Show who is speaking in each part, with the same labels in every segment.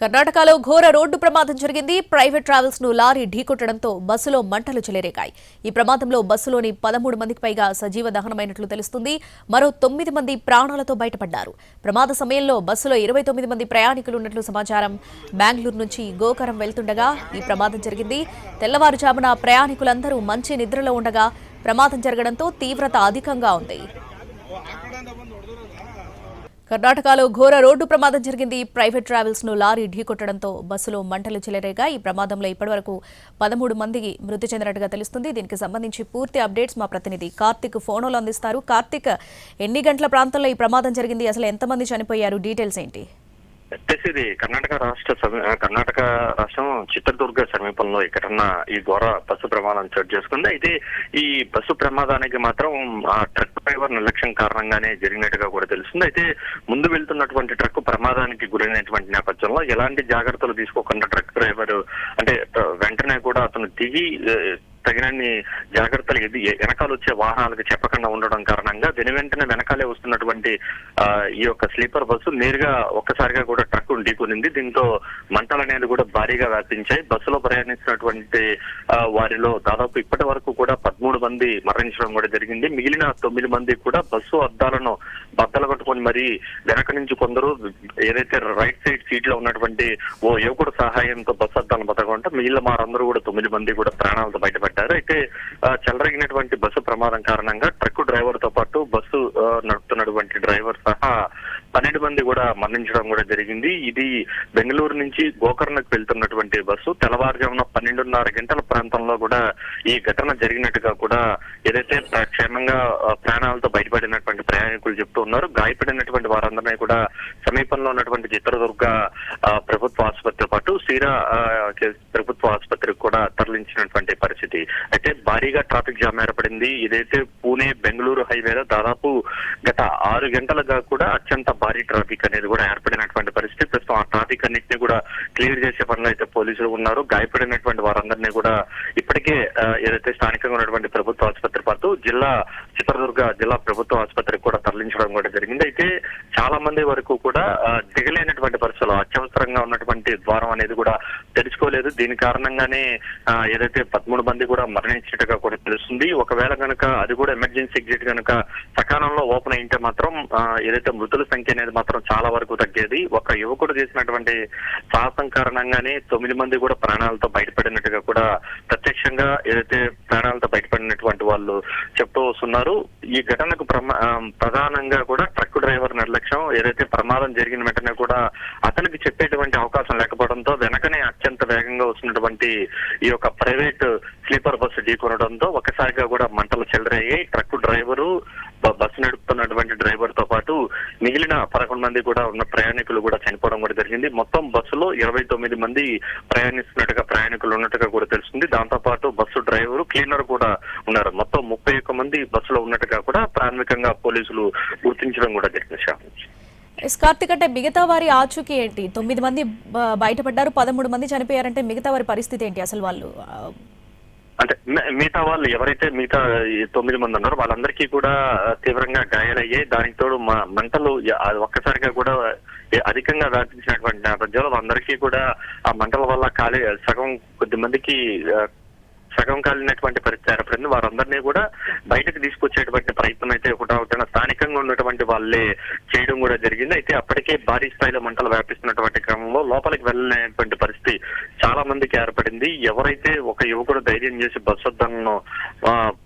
Speaker 1: కర్ణాటకలో ఘోర రోడ్డు ప్రమాదం జరిగింది. ప్రైవేట్ ట్రావెల్స్ ను లారీ ఢీకొట్టడంతో బస్సులో మంటలు చెలరేగాయి. ఈ ప్రమాదంలో బస్సులోని 13 మందికి పైగా సజీవ దహనమైనట్లు తెలుస్తుంది. మరో 9 మంది ప్రాణాలతో బయటపడ్డారు. ప్రమాద సమయంలో బస్సులో 29 మంది ప్రయాణికులు ఉన్నట్లు సమాచారం. బెంగళూరు నుంచి గోకరం వెళ్తుండగా ఈ ప్రమాదం జరిగింది. తెల్లవారుజామున ప్రయాణికులందరూ మంచి నిద్రలో ఉండగా ప్రమాదం జరగడంతో తీవ్రత అధికంగా ఉంది. కర్ణాటకలో ఘోర రోడ్డు ప్రమాదం జరిగింది. ప్రైవేట్ ట్రావెల్స్ ను లారీ ఢీకొట్టడంతో బస్సులో మంటలు చెలరేగా. ఈ ప్రమాదంలో ఇప్పటివరకు 13 మంది మృతి చెందినట్టుగా తెలుస్తుంది. దీనికి సంబంధించి పూర్తి అప్డేట్స్ మా ప్రతినిధి కార్తిక్ ఫోన్లో అందిస్తారు. కార్తిక్, ఎన్ని గంటల ప్రాంతంలో ఈ ప్రమాదం జరిగింది? అసలు ఎంతమంది చనిపోయారు? డీటెయిల్స్ ఏంటి?
Speaker 2: ఇది కర్ణాటక రాష్ట్రం చిత్రదుర్గ సమీపంలో ఎక్కడన్నా ఈ ఘోర బస్సు ప్రమాదం చోటు చేసుకుంది. అయితే ఈ బస్సు ప్రమాదానికి మాత్రం ట్రక్ డ్రైవర్ నిర్లక్ష్యం కారణంగానే జరిగినట్టుగా కూడా తెలుస్తుంది. అయితే ముందు వెళ్తున్నటువంటి ట్రక్ ప్రమాదానికి గురైనటువంటి నేపథ్యంలో ఎలాంటి జాగ్రత్తలు తీసుకోకుండా ట్రక్ డ్రైవర్ వెంటనే కూడా అతను దిగి తగినన్ని జాగ్రత్తలు వెనకాల వచ్చే వాహనాలకు చెప్పకుండా ఉండడం కారణంగా వెంటనే వెనకాలే వస్తున్నటువంటి ఈ యొక్క స్లీపర్ బస్సు నేరుగా ఒక్కసారిగా కూడా ట్రక్ ఢీకొనింది. దీంతో మంటలు అనేది కూడా భారీగా వ్యాపించాయి. బస్సులో ప్రయాణిస్తున్నటువంటి వారిలో దాదాపు ఇప్పటి వరకు కూడా 13 మంది మరణించడం కూడా జరిగింది. మిగిలిన 9 మంది కూడా బస్సు అద్దాలను బద్దలు కొట్టుకొని మరి వెనక నుంచి కొందరు ఏదైతే రైట్ సైడ్ సీట్ లో ఉన్నటువంటి ఓ యువకుడు సహాయంతో బస్సు అద్దాలను బతకమంటే మిగిలిన వారందరూ కూడా 9 మంది కూడా ప్రాణాలతో బయటపడ్డారు. అయితే చెలరగినటువంటి బస్సు ప్రమాదం కారణంగా ట్రక్ డ్రైవర్ తో పాటు బస్సు నడుపుతున్నటువంటి డ్రైవర్ సహా 12 మంది కూడా మరణించడం కూడా జరిగింది. ఇది బెంగళూరు నుంచి గోకర్ణకు వెళ్తున్నటువంటి బస్సు. తెల్లవారుజామున 12:30 గంటల ప్రాంతంలో కూడా ఈ ఘటన జరిగినట్టుగా కూడా ఏదైతే క్షేమంగా ప్రాణాలతో బయటపడినటువంటి ప్రయాణికులు చెప్తూ ఉన్నారు. గాయపడినటువంటి వారందరినీ కూడా సమీపంలో ఉన్నటువంటి చిత్రదుర్గ ప్రభుత్వ ఆసుపత్రితో పాటు సీరా ప్రభుత్వ ఆసుపత్రికి కూడా తరలించినటువంటి పరిస్థితి. అయితే భారీగా ట్రాఫిక్ జామ్ ఏర్పడింది. ఇదైతే పూణే బెంగళూరు హైవేలో దాదాపు గత 6 గంటలుగా కూడా అత్యంత భారీ ట్రాఫిక్ అనేది కూడా ఏర్పడినటువంటి పరిస్థితి. ప్రస్తుతం ఆ ట్రాఫిక్ అన్నింటినీ కూడా క్లియర్ చేసే పనిలో అయితే పోలీసులు ఉన్నారు. గాయపడినటువంటి వారందరినీ కూడా ఇప్పటికే ఏదైతే స్థానికంగా ఉన్నటువంటి ప్రభుత్వ ఆసుపత్రి పాటు చిత్రదుర్గ జిల్లా ప్రభుత్వ ఆసుపత్రికి కూడా తరలించడం కూడా జరిగింది. అయితే చాలా మంది వరకు కూడా దిగలేనటువంటి పరిస్థితుల్లో అత్యవసరంగా ఉన్నటువంటి ద్వారం అనేది కూడా తెరుచుకోలేదు. దీని కారణంగానే ఏదైతే 13 మంది కూడా మరణించినట్టుగా కూడా తెలుస్తుంది. ఒకవేళ కనుక అది కూడా ఎమర్జెన్సీ ఎగ్జిట్ కనుక సకాలంలో ఓపెన్ అయింటే మాత్రం ఏదైతే మృతుల సంఖ్య అనేది మాత్రం చాలా వరకు తగ్గేది. ఒక యువకుడు చేసినటువంటి సాహసం కారణంగానే 9 మంది కూడా ప్రాణాలతో బయటపడినట్టుగా కూడా ప్రత్యక్షంగా ఏదైతే ప్రాణాలతో బయటపడినటువంటి వాళ్ళు చెప్తూ వస్తున్నారు. ఈ ఘటనకు ప్రధానంగా కూడా ట్రక్ డ్రైవర్ నిర్లక్ష్యం, ఏదైతే ప్రమాదం జరిగిన వెంటనే కూడా అతనికి చెప్పేటువంటి అవకాశం లేకపోవడంతో వెనకనే అత్యంత వేగంగా వస్తున్నటువంటి ఈ యొక్క ప్రైవేట్ స్లీపర్ బస్సు ఢీకొనడంతో ఒకసారిగా కూడా మంటలు చెలరేగాయి. ట్రక్ డ్రైవరు, బస్సు నడుపుతున్నటువంటి డ్రైవర్ తో పాటు మిగిలిన 11 మంది కూడా ఉన్న ప్రయాణికులు కూడా చనిపోవడం కూడా జరిగింది. మొత్తం బస్సులో 29 మంది ప్రయాణికులు ఉన్నట్టుగా కూడా తెలుస్తుంది. దాంతో పాటు బస్సు డ్రైవరు, క్లీనర్ కూడా ఉన్నారు. మొత్తం 31 మంది బస్సులో ఉన్నట్టుగా కూడా ప్రాథమికంగా పోలీసులు గుర్తించడం కూడా జరిగింది.
Speaker 1: కార్తిక్, అంటే మిగతా వారి ఆచూకీ ఏంటి? 9 మంది బయటపడ్డారు, 13 మంది చనిపోయారంటే మిగతా వారి పరిస్థితి ఏంటి? అసలు వాళ్ళు
Speaker 2: అంటే మిగతా వాళ్ళు ఎవరైతే మిగతా 9 మంది ఉన్నారో వాళ్ళందరికీ కూడా తీవ్రంగా గాయాలయ్యాయి. దానికి తోడు మంటలు ఒక్కసారిగా కూడా అధికంగా వ్యాపించినటువంటి నేపథ్యంలో అందరికీ కూడా ఆ మంటల వల్ల సగం కాలినటువంటి పరిస్థితి ఏర్పడింది. వారందరినీ కూడా బయటకు తీసుకొచ్చేటువంటి ప్రయత్నం అయితే ఒకటవుతున్న స్థానికంగా ఉన్నటువంటి వాళ్ళే చేయడం కూడా జరిగింది. అయితే అప్పటికే భారీ స్థాయిలో మంటలు వ్యాపిస్తున్నటువంటి క్రమంలో లోపలికి వెళ్ళలేనటువంటి పరిస్థితి చాలా మందికి ఏర్పడింది. ఎవరైతే ఒక యువకుడు ధైర్యం చేసి బస్సు అద్దాలను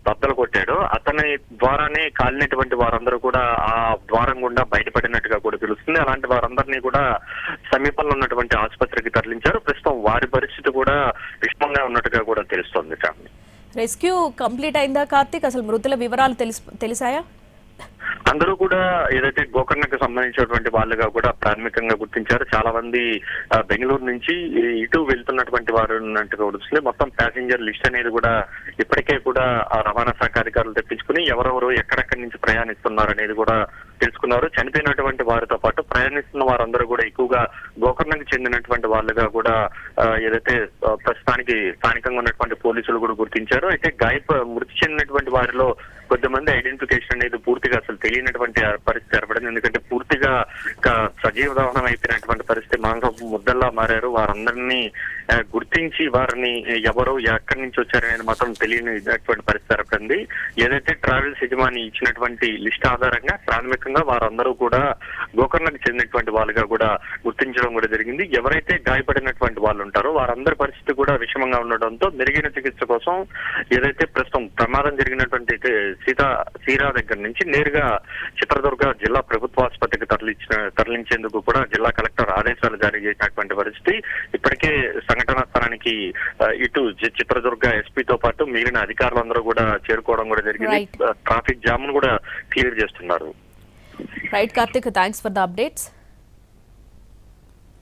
Speaker 2: బద్దలు కొట్టాడో అతని ద్వారానే కాలినటువంటి వారందరూ కూడా ఆ ద్వారం గుండా బయటపడినట్టుగా కూడా తెలుస్తుంది. అలాంటి వారందరినీ కూడా సమీపంలో ఉన్నటువంటి ఆసుపత్రికి తరలించారు. ప్రస్తుతం వారి పరిస్థితి కూడా విషమంగా ఉన్నట్టుగా కూడా తెలుస్తోంది.
Speaker 1: రెస్క్యూ కంప్లీట్ అయిందా కార్తిక్? అసలు మృతుల వివరాలు తెలిసాయా?
Speaker 2: అందరూ కూడా ఏదైతే గోకర్ణకు సంబంధించినటువంటి వాళ్ళుగా కూడా ప్రాథమికంగా గుర్తించారు. చాలా మంది బెంగళూరు నుంచి ఇటు వెళ్తున్నటువంటి వారు ఉన్నట్టుగా వస్తుంది. మొత్తం ప్యాసింజర్ లిస్ట్ అనేది కూడా ఇప్పటికే కూడా ఆ రవాణా శాఖ అధికారులు తెప్పించుకుని ఎవరెవరు ఎక్కడెక్కడి నుంచి ప్రయాణిస్తున్నారు అనేది కూడా తెలుసుకున్నారు. చనిపోయినటువంటి వారితో పాటు ప్రయాణిస్తున్న వారందరూ కూడా ఎక్కువగా గోకర్ణకు చెందినటువంటి వాళ్ళుగా కూడా ఏదైతే ప్రస్తుతానికి స్థానికంగా ఉన్నటువంటి పోలీసులు కూడా గుర్తించారు. అయితే మృతి చెందినటువంటి వారిలో కొద్దిమంది ఐడెంటిఫికేషన్ అనేది పూర్తిగా అసలు తెలియనటువంటి పరిస్థితి ఏర్పడింది. ఎందుకంటే పూర్తిగా సజీవ దహనం అయిపోయినటువంటి పరిస్థితి, మాంసపు ముద్దల్లా మారారు. వారందరినీ గుర్తించి వారిని ఎవరు ఎక్కడి నుంచి వచ్చారనేది మాత్రం తెలియనిటువంటి పరిస్థితి ఏర్పడింది. ఏదైతే ట్రావెల్స్ యజమాని ఇచ్చినటువంటి లిస్ట్ ఆధారంగా ప్రాథమికంగా వారందరూ కూడా గోకర్ణకు చెందినటువంటి వాళ్ళుగా కూడా గుర్తించడం కూడా జరిగింది. ఎవరైతే గాయపడినటువంటి వాళ్ళు ఉంటారో వారందరి పరిస్థితి కూడా విషమంగా ఉండడంతో మెరుగైన చికిత్స కోసం ఏదైతే ప్రస్తుతం ప్రమాదం జరిగినటువంటి సీరా దగ్గర నుంచి నేరుగా చిత్రదుర్గ జిల్లా ప్రభుత్వ ఆసుపత్రికి తరలించేందుకు కూడా జిల్లా కలెక్టర్ ఆదేశాలు జారీ చేసినటువంటి పరిస్థితి. ఇప్పటికే సంఘటనా స్థలానికి ఇటు చిత్రదుర్గ ఎస్పీతో పాటు మిగిలిన అధికారులందరూ కూడా చేరుకోవడం కూడా జరిగింది. ట్రాఫిక్ జామ్ ను కూడా క్లియర్ చేస్తున్నారు.
Speaker 1: Right Karthik, thanks for the updates.